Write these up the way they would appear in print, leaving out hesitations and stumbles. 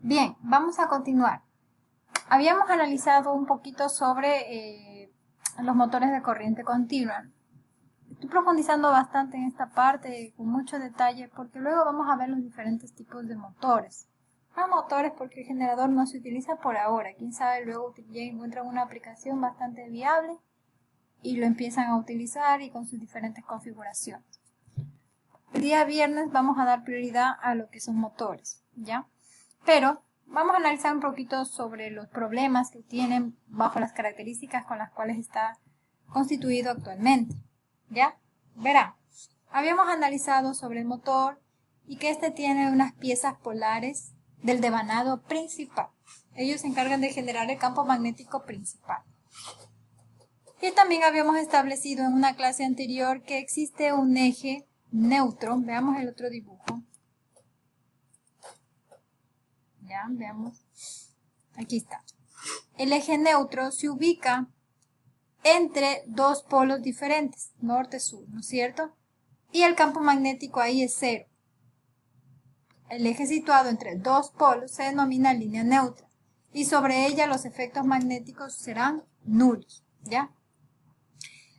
Bien, vamos a continuar. Habíamos analizado un poquito sobre los motores de corriente continua. Estoy profundizando bastante en esta parte con mucho detalle porque luego vamos a ver los diferentes tipos de motores. Los motores porque el generador no se utiliza por ahora. Quién sabe, luego ya encuentran una aplicación bastante viable y lo empiezan a utilizar y con sus diferentes configuraciones. El día viernes vamos a dar prioridad a lo que son motores, ¿ya? Pero vamos a analizar un poquito sobre los problemas que tienen bajo las características con las cuales está constituido actualmente, ¿ya? Verán, habíamos analizado sobre el motor y que este tiene unas piezas polares del devanado principal. Ellos se encargan de generar el campo magnético principal. Y también habíamos establecido en una clase anterior que existe un eje neutro. Veamos el otro dibujo. Ya, veamos. Aquí está. El eje neutro se ubica entre dos polos diferentes, norte-sur, ¿no es cierto? Y el campo magnético ahí es cero. El eje situado entre dos polos se denomina línea neutra y sobre ella los efectos magnéticos serán nulos, ¿ya?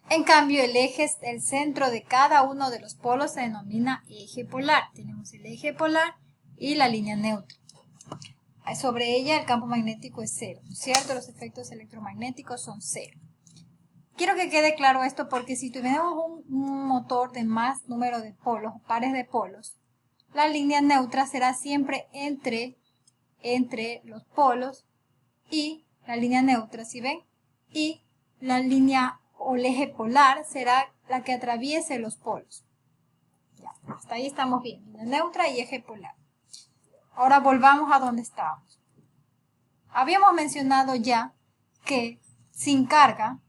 En cambio, el eje, el centro de cada uno de los polos se denomina eje polar. Tenemos el eje polar y la línea neutra. Sobre ella el campo magnético es cero, ¿no es cierto? Los efectos electromagnéticos son cero. Quiero que quede claro esto porque si tuviéramos un motor de más número de polos, pares de polos, la línea neutra será siempre entre los polos y la línea neutra, ¿sí ven? Y la línea o el eje polar será la que atraviese los polos. Ya, hasta ahí estamos bien, línea neutra y eje polar. Ahora volvamos a donde estábamos. Habíamos mencionado ya que sin carga,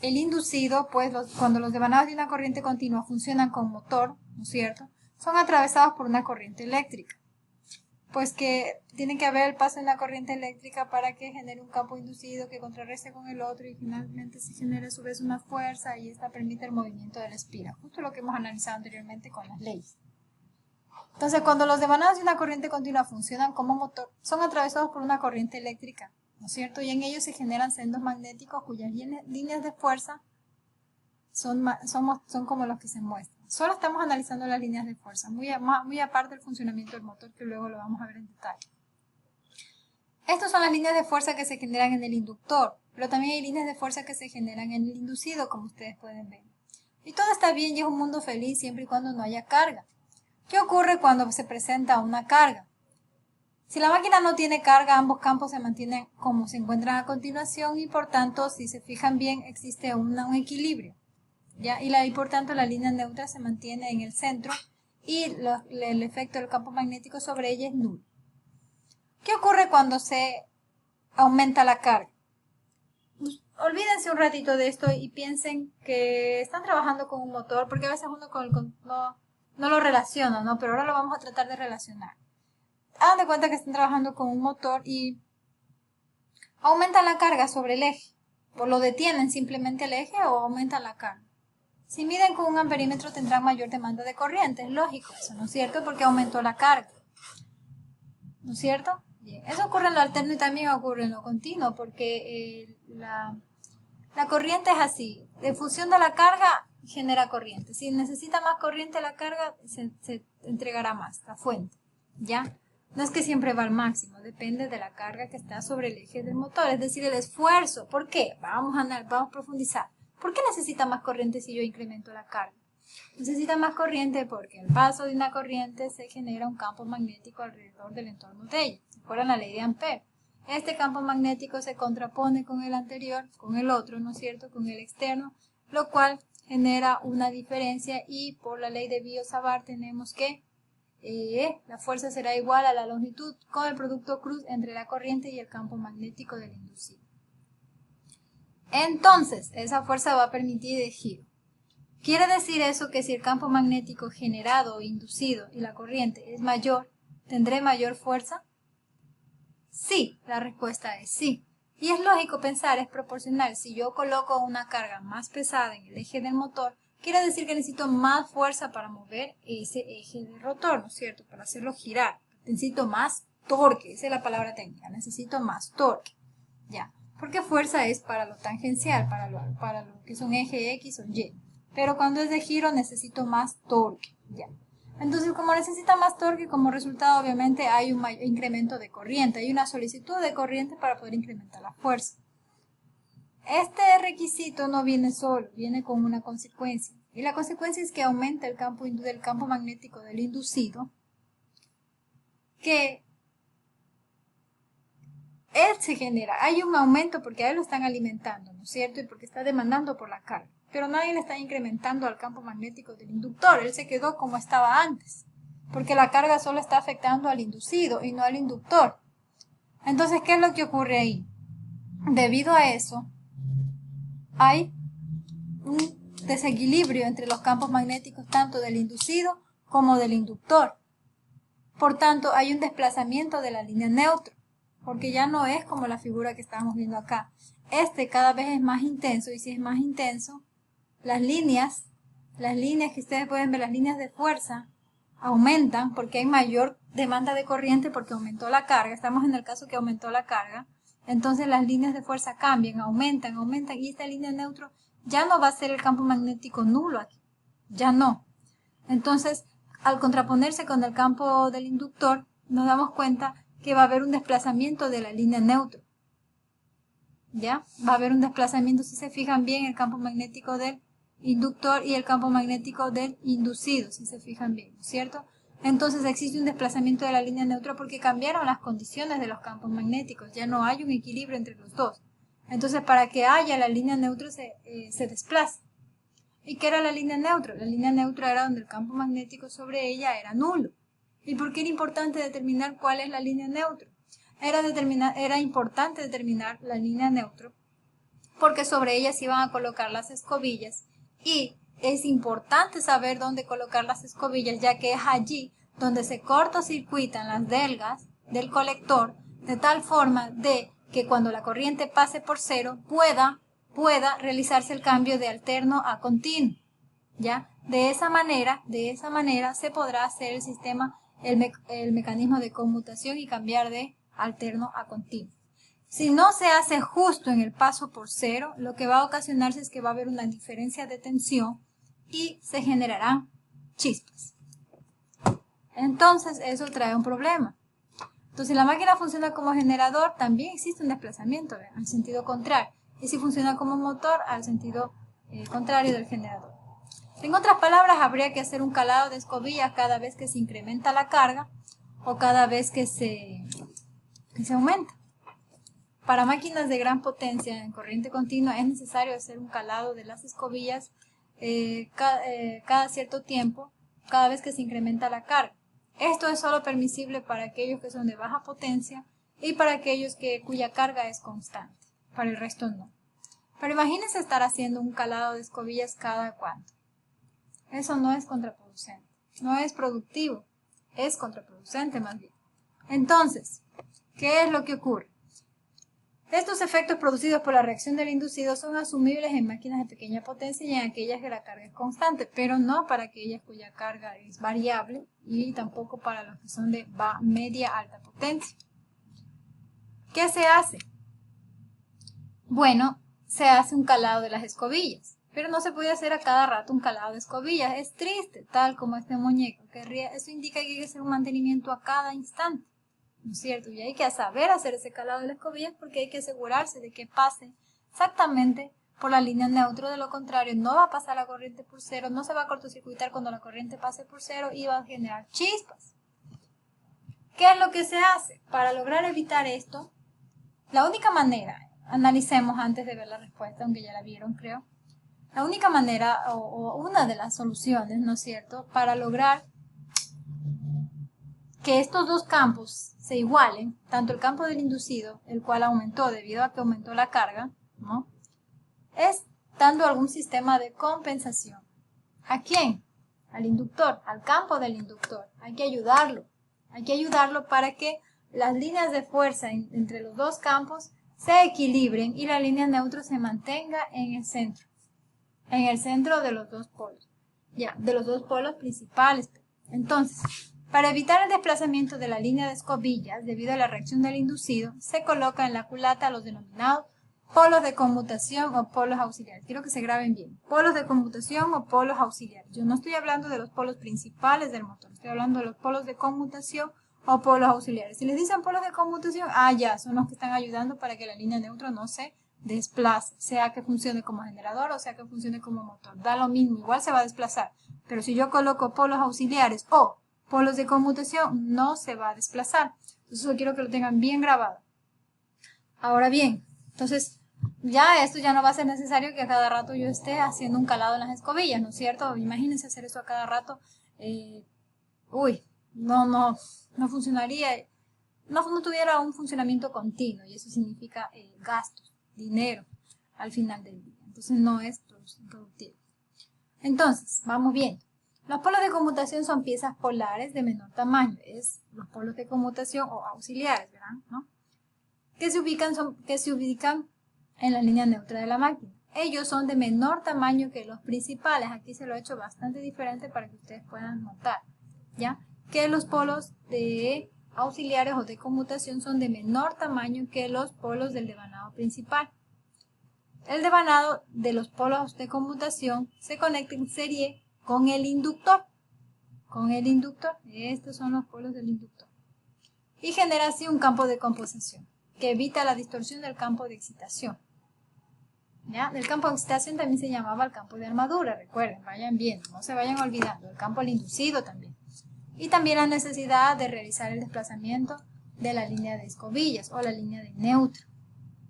el inducido, pues cuando los devanados de una corriente continua funcionan con motor, ¿no es cierto?, son atravesados por una corriente eléctrica. Pues que tiene que haber el paso de la corriente eléctrica para que genere un campo inducido que contrarreste con el otro y finalmente se genere a su vez una fuerza y esta permite el movimiento de la espira. Justo lo que hemos analizado anteriormente con las leyes. Entonces, cuando los devanados de una corriente continua funcionan como motor, son atravesados por una corriente eléctrica, ¿no es cierto? Y en ellos se generan sendos magnéticos cuyas líneas de fuerza son como los que se muestran. Solo estamos analizando las líneas de fuerza, muy aparte del funcionamiento del motor, que luego lo vamos a ver en detalle. Estas son las líneas de fuerza que se generan en el inductor, pero también hay líneas de fuerza que se generan en el inducido, como ustedes pueden ver. Y todo está bien y es un mundo feliz siempre y cuando no haya carga. ¿Qué ocurre cuando se presenta una carga? Si la máquina no tiene carga, ambos campos se mantienen como se encuentran a continuación y por tanto, si se fijan bien, existe un equilibrio, ¿ya? Y por tanto la línea neutra se mantiene en el centro y el efecto del campo magnético sobre ella es nulo. ¿Qué ocurre cuando se aumenta la carga? Olvídense un ratito de esto y piensen que están trabajando con un motor, porque a veces uno no lo relaciona, ¿no? Pero ahora lo vamos a tratar de relacionar. Hagan de cuenta que están trabajando con un motor y aumentan la carga sobre el eje. O lo detienen simplemente el eje o aumentan la carga. Si miden con un amperímetro tendrán mayor demanda de corriente. Es lógico eso, ¿no es cierto? Porque aumentó la carga. ¿No es cierto? Bien. Eso ocurre en lo alterno y también ocurre en lo continuo, porque la corriente es así. En función de la carga genera corriente. Si necesita más corriente la carga, se entregará más, la fuente. ¿Ya? No es que siempre va al máximo, depende de la carga que está sobre el eje del motor, es decir, el esfuerzo. ¿Por qué? Vamos a profundizar. ¿Por qué necesita más corriente si yo incremento la carga? Necesita más corriente porque al paso de una corriente se genera un campo magnético alrededor del entorno de ella. ¿Se acuerdan la ley de Ampere? Este campo magnético se contrapone con el anterior, con el otro, ¿no es cierto?, con el externo, lo cual genera una diferencia y por la ley de Biot-Savart tenemos que la fuerza será igual a la longitud con el producto cruz entre la corriente y el campo magnético del inducido. Entonces, esa fuerza va a permitir el giro. ¿Quiere decir eso que si el campo magnético generado o inducido y la corriente es mayor, tendré mayor fuerza? Sí, la respuesta es sí. Y es lógico pensar, es proporcional. Si yo coloco una carga más pesada en el eje del motor, quiere decir que necesito más fuerza para mover ese eje del rotor, ¿no es cierto? Para hacerlo girar. Necesito más torque, esa es la palabra técnica, necesito más torque, ya, porque fuerza es para lo tangencial, para lo que es un eje X o Y, pero cuando es de giro necesito más torque, ya. Entonces, como necesita más torque, como resultado obviamente hay un mayor incremento de corriente, hay una solicitud de corriente para poder incrementar la fuerza. Este requisito no viene solo, viene con una consecuencia, y la consecuencia es que aumenta el campo magnético del inducido, que él se genera, hay un aumento porque a él lo están alimentando, ¿no es cierto? Y porque está demandando por la carga. Pero nadie le está incrementando al campo magnético del inductor, él se quedó como estaba antes, porque la carga solo está afectando al inducido y no al inductor. Entonces, ¿qué es lo que ocurre ahí? Debido a eso, hay un desequilibrio entre los campos magnéticos tanto del inducido como del inductor. Por tanto, hay un desplazamiento de la línea neutra, porque ya no es como la figura que estábamos viendo acá. Este cada vez es más intenso, y si es más intenso, las líneas que ustedes pueden ver, las líneas de fuerza, aumentan porque hay mayor demanda de corriente porque aumentó la carga. Estamos en el caso que aumentó la carga. Entonces las líneas de fuerza cambian, aumentan, y esta línea neutra ya no va a ser el campo magnético nulo aquí. Ya no. Entonces, al contraponerse con el campo del inductor, nos damos cuenta que va a haber un desplazamiento de la línea neutra. ¿Ya? Va a haber un desplazamiento, si se fijan bien, el campo magnético del inductor y el campo magnético del inducido, si se fijan bien, ¿no es cierto? Entonces existe un desplazamiento de la línea neutra porque cambiaron las condiciones de los campos magnéticos, ya no hay un equilibrio entre los dos. Entonces, para que haya la línea neutra se desplaza. ¿Y qué era la línea neutra? La línea neutra era donde el campo magnético sobre ella era nulo. ¿Y por qué era importante determinar cuál es la línea neutra? Era importante determinar la línea neutra porque sobre ella se iban a colocar las escobillas, y es importante saber dónde colocar las escobillas, ya que es allí donde se cortocircuitan las delgas del colector, de tal forma de que cuando la corriente pase por cero pueda realizarse el cambio de alterno a continuo. ¿Ya? De esa manera se podrá hacer el sistema, el mecanismo de conmutación y cambiar de alterno a continuo. Si no se hace justo en el paso por cero, lo que va a ocasionarse es que va a haber una diferencia de tensión y se generarán chispas. Entonces, eso trae un problema. Entonces, si la máquina funciona como generador, también existe un desplazamiento al sentido contrario. Y si funciona como motor, al sentido contrario del generador. En otras palabras, habría que hacer un calado de escobillas cada vez que se incrementa la carga o cada vez que se aumenta. Para máquinas de gran potencia en corriente continua es necesario hacer un calado de las escobillas cada cierto tiempo, cada vez que se incrementa la carga. Esto es solo permisible para aquellos que son de baja potencia y para aquellos cuya carga es constante. Para el resto no. Pero imagínense estar haciendo un calado de escobillas cada cuánto. Eso no es contraproducente, no es productivo, es contraproducente más bien. Entonces, ¿qué es lo que ocurre? Estos efectos producidos por la reacción del inducido son asumibles en máquinas de pequeña potencia y en aquellas que la carga es constante, pero no para aquellas cuya carga es variable y tampoco para los que son de media alta potencia. ¿Qué se hace? Bueno, se hace un calado de las escobillas, pero no se puede hacer a cada rato un calado de escobillas. Es triste, tal como este muñeco que ríe. Eso indica que hay que hacer un mantenimiento a cada instante. ¿No es cierto? Y hay que saber hacer ese calado de las escobillas porque hay que asegurarse de que pase exactamente por la línea neutra. De lo contrario, no va a pasar la corriente por cero, no se va a cortocircuitar cuando la corriente pase por cero y va a generar chispas. ¿Qué es lo que se hace? Para lograr evitar esto, la única manera, analicemos antes de ver la respuesta, aunque ya la vieron creo, la única manera o una de las soluciones, ¿no es cierto?, para lograr que estos dos campos se igualen, tanto el campo del inducido, el cual aumentó debido a que aumentó la carga, ¿no?, es dando algún sistema de compensación. ¿A quién? Al inductor, al campo del inductor. Hay que ayudarlo para que las líneas de fuerza entre los dos campos se equilibren y la línea neutra se mantenga en el centro de los dos polos, ya, de los dos polos principales. Entonces, Para evitar el desplazamiento de la línea de escobillas debido a la reacción del inducido, se coloca en la culata los denominados polos de conmutación o polos auxiliares. Quiero que se graben bien. Polos de conmutación o polos auxiliares. Yo no estoy hablando de los polos principales del motor, estoy hablando de los polos de conmutación o polos auxiliares. Si les dicen polos de conmutación, ya, son los que están ayudando para que la línea neutra no se desplace, sea que funcione como generador o sea que funcione como motor. Da lo mismo, igual se va a desplazar. Pero si yo coloco polos auxiliares o polos de conmutación, no se va a desplazar. Entonces yo quiero que lo tengan bien grabado. Ahora bien, entonces ya esto ya no va a ser necesario que a cada rato yo esté haciendo un calado en las escobillas, ¿no es cierto? Imagínense hacer eso a cada rato. No funcionaría, no tuviera un funcionamiento continuo y eso significa gastos, dinero al final del día. Entonces no es productivo. Entonces, vamos viendo. Los polos de conmutación son piezas polares de menor tamaño, es los polos de conmutación o auxiliares, ¿verdad? ¿No? Que se ubican en la línea neutra de la máquina. Ellos son de menor tamaño que los principales. Aquí se lo he hecho bastante diferente para que ustedes puedan notar, ¿ya? Que los polos de auxiliares o de conmutación son de menor tamaño que los polos del devanado principal. El devanado de los polos de conmutación se conecta en serie con el inductor. Estos son los polos del inductor. Y genera así un campo de compensación que evita la distorsión del campo de excitación. ¿Ya? El campo de excitación también se llamaba el campo de armadura, recuerden, vayan viendo, no se vayan olvidando, el campo del inducido también. Y también la necesidad de realizar el desplazamiento de la línea de escobillas o la línea de neutro.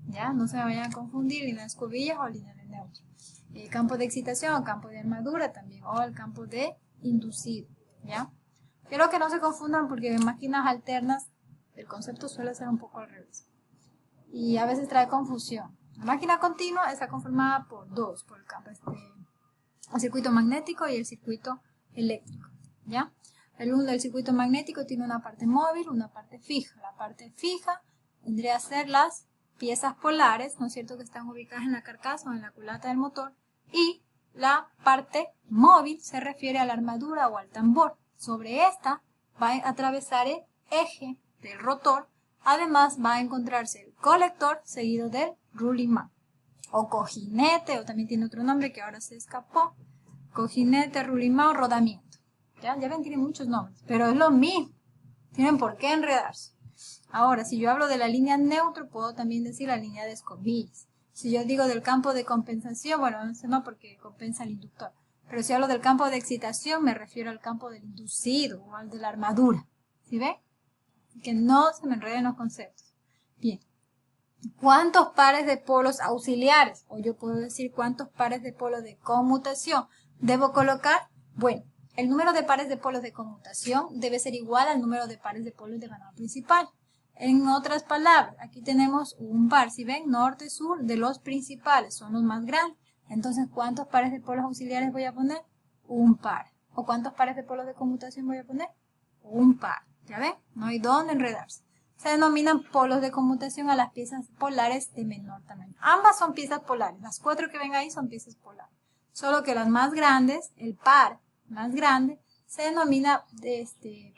¿Ya? No se vayan a confundir línea de escobillas o línea de neutro. El campo de excitación o campo de armadura también, o el campo de inducido. ¿Ya? Quiero que no se confundan porque en máquinas alternas el concepto suele ser un poco al revés. Y a veces trae confusión. La máquina continua está conformada por dos, por el campo, el circuito magnético y el circuito eléctrico. ¿Ya? El circuito magnético tiene una parte móvil, una parte fija. La parte fija vendría a ser las piezas polares, ¿no es cierto?, que están ubicadas en la carcasa o en la culata del motor. Y la parte móvil se refiere a la armadura o al tambor. Sobre esta va a atravesar el eje del rotor. Además va a encontrarse el colector seguido del rulimán o cojinete, o también tiene otro nombre que ahora se escapó. Cojinete, rulimán o rodamiento. Ya ven, tiene muchos nombres, pero es lo mismo. Tienen por qué enredarse. Ahora, si yo hablo de la línea neutro, puedo también decir la línea de escobillas. Si yo digo del campo de compensación, bueno, no porque compensa el inductor. Pero si hablo del campo de excitación, me refiero al campo del inducido o al de la armadura. ¿Sí ven? Que no se me enreden los conceptos. Bien. ¿Cuántos pares de polos auxiliares? O yo puedo decir cuántos pares de polos de conmutación debo colocar. Bueno, el número de pares de polos de conmutación debe ser igual al número de pares de polos de devanado principal. En otras palabras, aquí tenemos un par, si ven, norte, sur, de los principales, son los más grandes. Entonces, ¿cuántos pares de polos auxiliares voy a poner? Un par. ¿O cuántos pares de polos de conmutación voy a poner? Un par. ¿Ya ven? No hay dónde enredarse. Se denominan polos de conmutación a las piezas polares de menor tamaño. Ambas son piezas polares. Las 4 que ven ahí son piezas polares. Solo que las más grandes, el par más grande, se denomina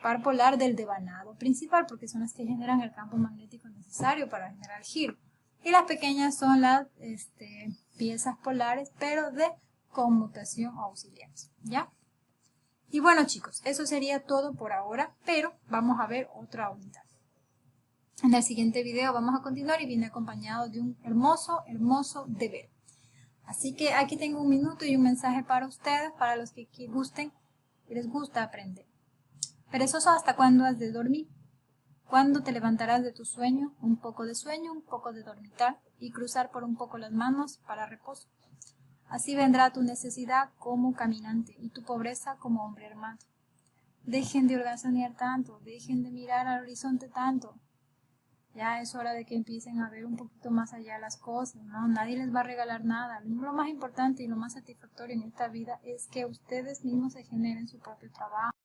par polar del devanado principal porque son las que generan el campo magnético necesario para generar giro. Y las pequeñas son las piezas polares, pero de conmutación auxiliares. ¿Ya? Y bueno, chicos, eso sería todo por ahora, pero vamos a ver otra unidad. En el siguiente video vamos a continuar y viene acompañado de un hermoso deber. Así que aquí tengo un minuto y un mensaje para ustedes, para los que gusten y les gusta aprender. Perezoso, ¿hasta cuándo has de dormir? ¿Cuándo te levantarás de tu sueño? Un poco de dormitar y cruzar por un poco las manos para reposo. Así vendrá tu necesidad como caminante y tu pobreza como hombre armado. Dejen de holgazanear tanto, dejen de mirar al horizonte tanto. Ya es hora de que empiecen a ver un poquito más allá las cosas, ¿no? Nadie les va a regalar nada. Lo más importante y lo más satisfactorio en esta vida es que ustedes mismos se generen su propio trabajo.